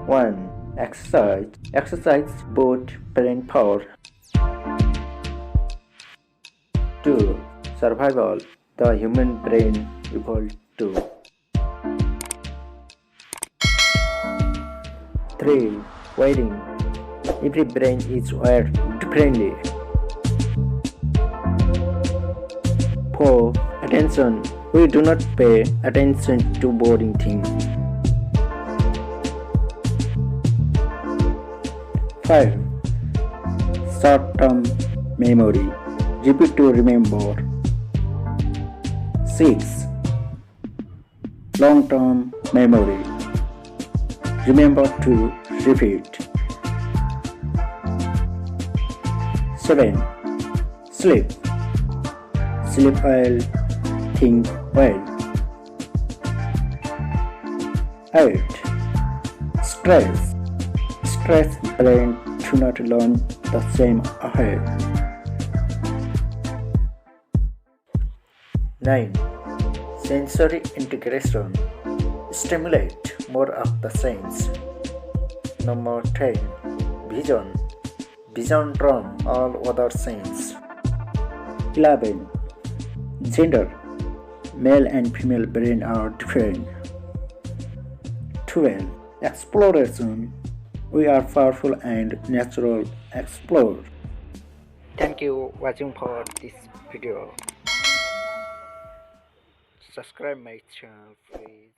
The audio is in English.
1. Exercise. Exercise boosts brain power. 2. Survival. The human brain evolved to. 3. Wiring. Every brain is wired differently. 4. Attention. We do not pay attention to boring things. 5. Short-term memory. Repeat to remember. 6. Long-term memory. Remember to repeat. 7. Sleep. Sleep well, think well. 8. Stress. Stress brain do not learn the same ahead. 9. Sensory integration. Stimulate more of the sense. Number 10. Vision. Vision from all other sense. 11. Gender. Male and female brain are different. 12. Exploration. We are powerful and natural explore. Thank you watching for this video. Subscribe my channel please.